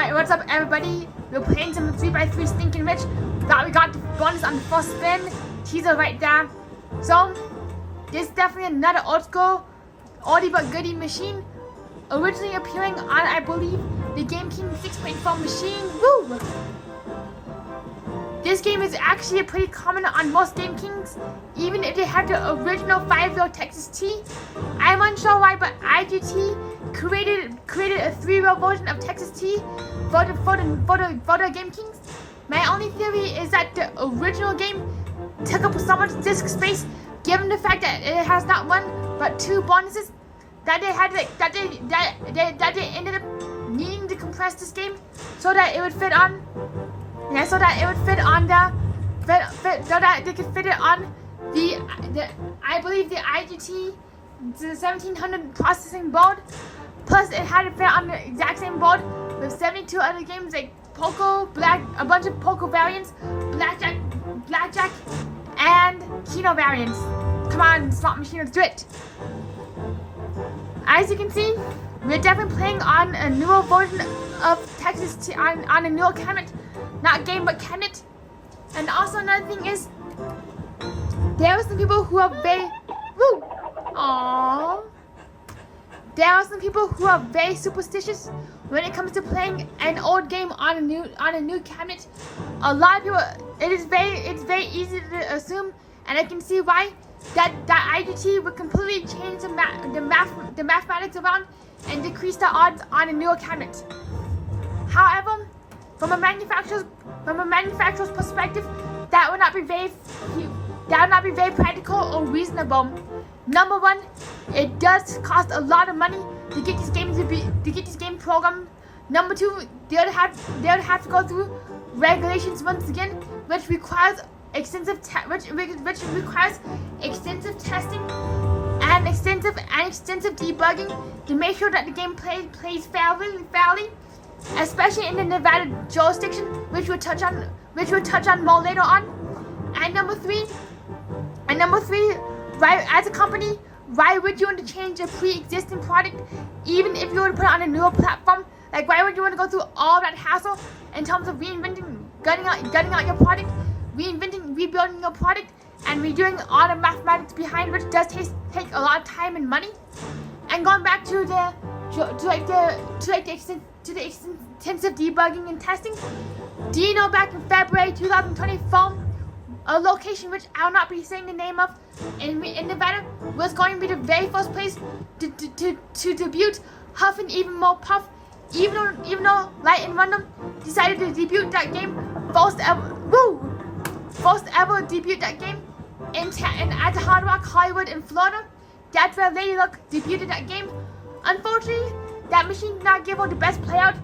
Alright, what's up everybody? We're playing some 3x3 Stinkin Rich. Thought we got the bonus on the first spin. Teaser right there. So, this is definitely another old school, oldie but goodie machine. Originally appearing on, I believe, the Game King 6.4 machine. Woo! This game is actually pretty common on most Game Kings, even if they have the original 5-row Texas T. I'm unsure why, but IGT created a 3-row version of Texas T for the Game Kings. My only theory is that the original game took up so much disk space, given the fact that it has not one but two bonuses, that they ended up needing to compress this game so that it would fit on. Yeah, so that it would fit on so that they could fit it on the I believe the IGT, the 1700 processing board. Plus, it had to fit on the exact same board with 72 other games like Poker, a bunch of Poker variants, Blackjack, and Keno variants. Come on, slot machine, let's do it. As you can see, we're definitely playing on a newer version of Texas T, on a newer cabinet. Not game, but cabinet. And also another thing is, there are some people who are very, there are some people who are very superstitious when it comes to playing an old game on a new cabinet. A lot of people, it's very easy to assume, and I can see why, that IGT would completely change the mathematics around and decrease the odds on a newer cabinet. However, from a manufacturer's perspective, that would not be very practical or reasonable. Number one, it does cost a lot of money to get this game programmed. Number two, they would have to go through regulations once again, which requires extensive testing and extensive debugging to make sure that the game plays fairly. Especially in the Nevada jurisdiction, which we'll touch on more later on. And number three, right, as a company, why would you want to change a pre-existing product, even if you were to put it on a newer platform? Like, why would you want to go through all that hassle in terms of gutting out your product, rebuilding your product, and redoing all the mathematics behind, which does take a lot of time and money? And going back to the extensive debugging and testing. Do you know back in February 2024, a location which I will not be saying the name of in Nevada was going to be the very first place to debut Huff and Even More Puff, even though Light and Random decided to debut that game first ever debut that game at the Hard Rock Hollywood in Florida. That's where Lady Luck debuted that game. Unfortunately, that machine did not give her the best playout,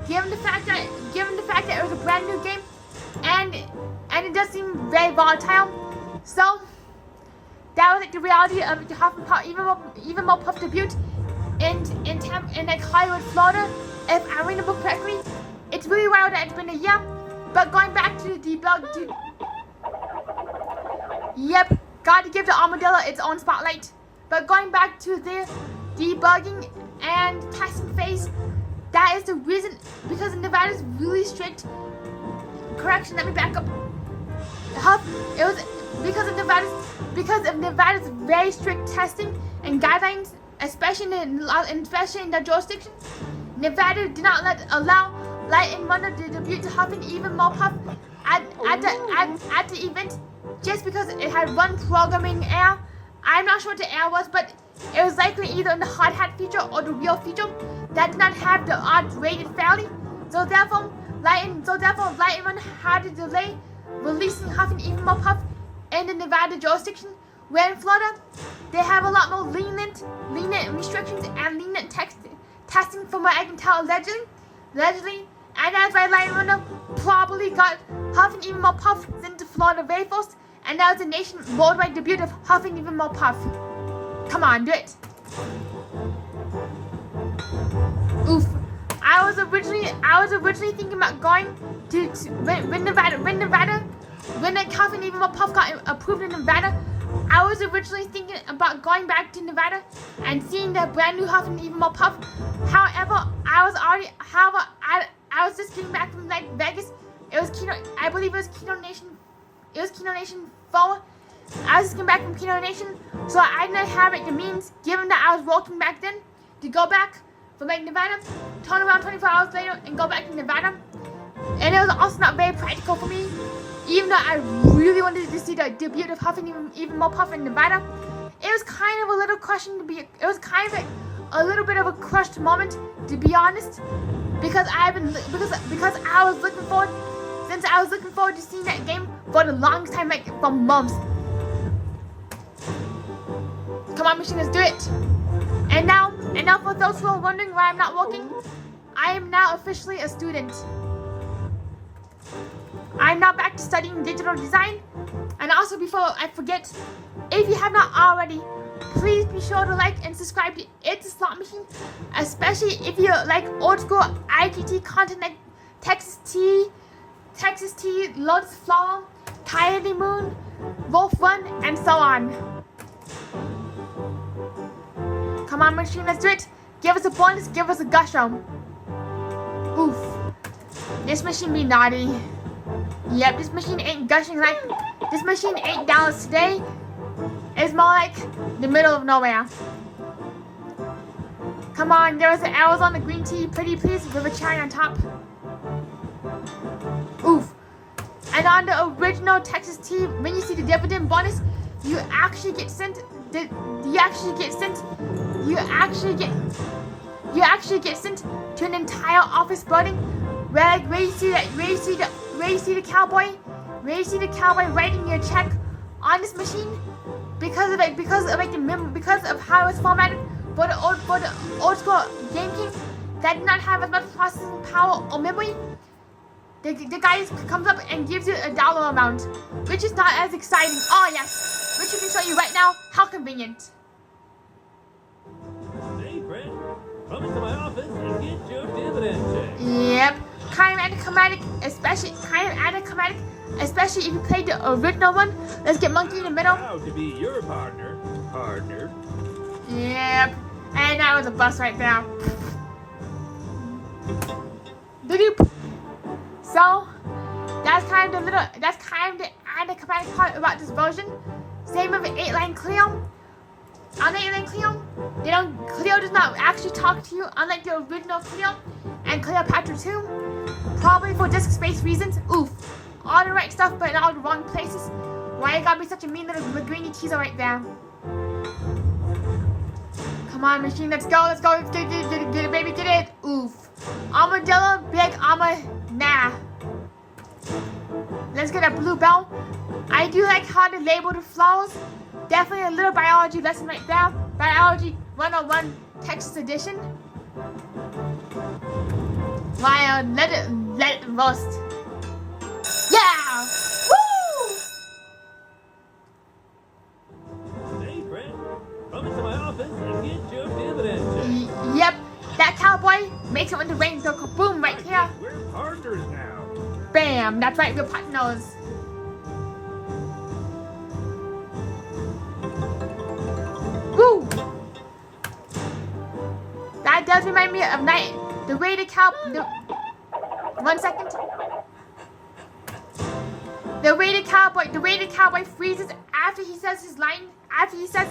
given the fact that it was a brand new game, and it does seem very volatile. So that was like the reality of the Huff and Puff, even more Puff debut in like Hollywood, Florida. If I remember correctly, it's really wild that it's been a year. But going back to the debug, yep, got to give the armadillo its own spotlight. But going back to the debugging and testing phase, that is the reason, because Nevada's really strict. Correction, let me back up. It was because of Nevada's very strict testing and guidelines, especially in the jurisdiction. Nevada did not allow Light and Wonder to debut to Huff and Even More Puff at the event, just because it had one programming error. I'm not sure what the error was, but it was likely either in the hard hat feature or the real feature that did not have the odds rated fairly. So therefore, Light and Wonder had to delay releasing Huff and Even More Puff in the Nevada jurisdiction, where in Florida they have a lot more lenient restrictions and lenient testing, from what I can tell, allegedly, and that's why Light and Wonder probably got Huff and Even More Puff into Florida very first. And that was the worldwide debut of Huff and Even More Puff. Come on, do it. Oof. I was originally thinking about going to when Huff and Even More Puff got approved in Nevada. I was originally thinking about going back to Nevada and seeing the brand new Huff and Even More Puff. However, I was just getting back from like Vegas. It was Kino, I believe it was Kino Nation. It was Kino Nation 4. I was just getting back from Kino Nation, so I didn't have the means, given that I was working back then, to go back from like Nevada, turn around 24 hours later, and go back to Nevada. And it was also not very practical for me, even though I really wanted to see the debut of Huffing even more Puff in Nevada. It was kind of a little crushing to be. It was kind of like a little bit of a crushed moment, to be honest, because I was looking forward. Since I was looking forward to seeing that game for the longest time, like for months. Come on, machine, let's do it. And now for those who are wondering why I'm not working, I am now officially a student. I'm now back to studying digital design. And also, before I forget, if you have not already, please be sure to like and subscribe to It's a Slot Machine, especially if you like old school IGT content like Texas Tea, Lotus Flower, Coyote Moon, Wolf Run, and so on. Come on, machine, let's do it. Give us a bonus, give us a gusto. Oof. This machine be naughty. Yep, this machine ain't gushing like. This machine ain't Dallas today. It's more like the middle of nowhere. Come on, there was the arrows on the green tea, pretty please, with a cherry on top. Oof. And on the original Texas tea, when you see the dividend bonus, you actually get sent to an entire office building where you see the cowboy writing your check on this machine because of how it's formatted for the old school Game King that did not have as much processing power or memory. The guy comes up and gives you a dollar amount, which is not as exciting. Oh yes, which I can show you right now. How convenient. Hey Brett, come into my office and get your dividend check. Yep, kind of anticlimactic, especially if you played the original one. Let's get Monkey in the middle. Proud to be your partner. Yep, and that was a bus right there. Doop. So that's kind of the anticlimactic part about this version. Same with 8-line Cleo. On 8-line Cleo, Cleo does not actually talk to you, unlike the original Cleo and Cleopatra 2. Probably for disk space reasons. Oof. All the right stuff, but in all the wrong places. Why you gotta be such a mean little greeny teaser right there? Come on, machine, let's go, let's get it, baby, get it. Oof. Armadillo, big armor, nah. Let's get a blue bell. I do like how they label the flowers. Definitely a little biology lesson right there. Biology 101 Texas edition. Why, let it roast. Yeah! Woo! Hey Brett, come into my office and get your dividend check. Yep, that cowboy makes it when the rain go kaboom right here. We're partners now. Bam, that's right, we're partners. Woo! That does remind me of the way the cow. 1 second. The way the cowboy freezes after he says his line. After he says,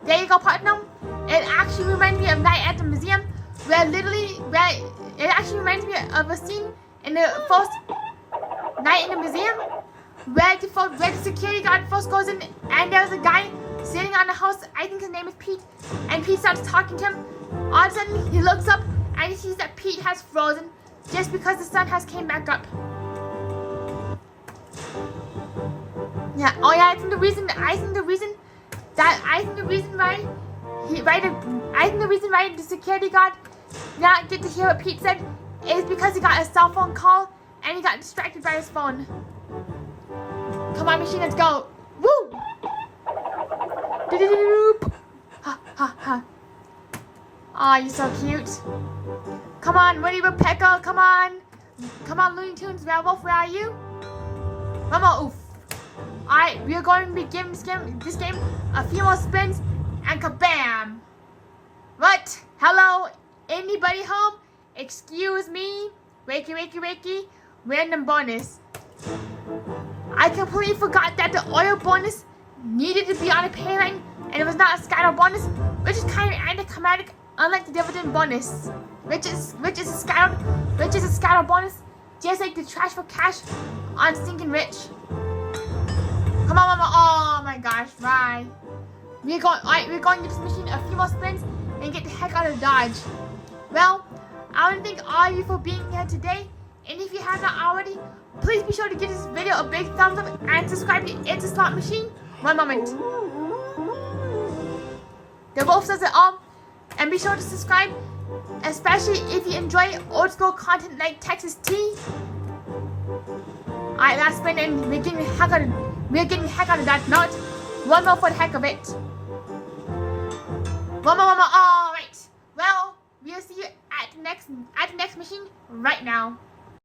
"There you go, partner." It actually reminds me of Night at the Museum, where it actually reminds me of a scene in the first Night in the Museum, where the security guard first goes in, and there's a guy sitting on the house. I think his name is Pete, and Pete starts talking to him. All of a sudden, he looks up and he sees that Pete has frozen just because the sun has came back up. Yeah. Oh yeah. I think the reason why the security guard did not get to hear what Pete said is because he got a cell phone call and he got distracted by his phone. Come on, machine, let's go. Woo! Ha ha ha. Aw, you're so cute. Come on, Woody Woodpecker, come on. Come on, Looney Tunes, Werewolf, where are you? Mama, oof. Alright, we are going to be giving this game a few more spins and kabam! What? Hello? Anybody home? Excuse me? Wakey. Random bonus. I completely forgot that the oil bonus needed to be on a pay line, and it was not a scatter bonus, which is kind of anticlimactic, unlike the dividend bonus, which is a scatter bonus, just like the trash for cash on Stinkin Rich. Come on, Mama! Oh my gosh, right? We're going to this mission a few more spins and get the heck out of Dodge. Well, I want to thank all of you for being here today, and if you have not already, please be sure to give this video a big thumbs up and subscribe to It's a Slot Machine. One moment. The wolf says it all, and be sure to subscribe, especially if you enjoy old school content like Texas Tea. Alright, last spin, and we're getting the heck out of that note. One more for the heck of it. One more. Alright. Well, we'll see you at the next machine right now.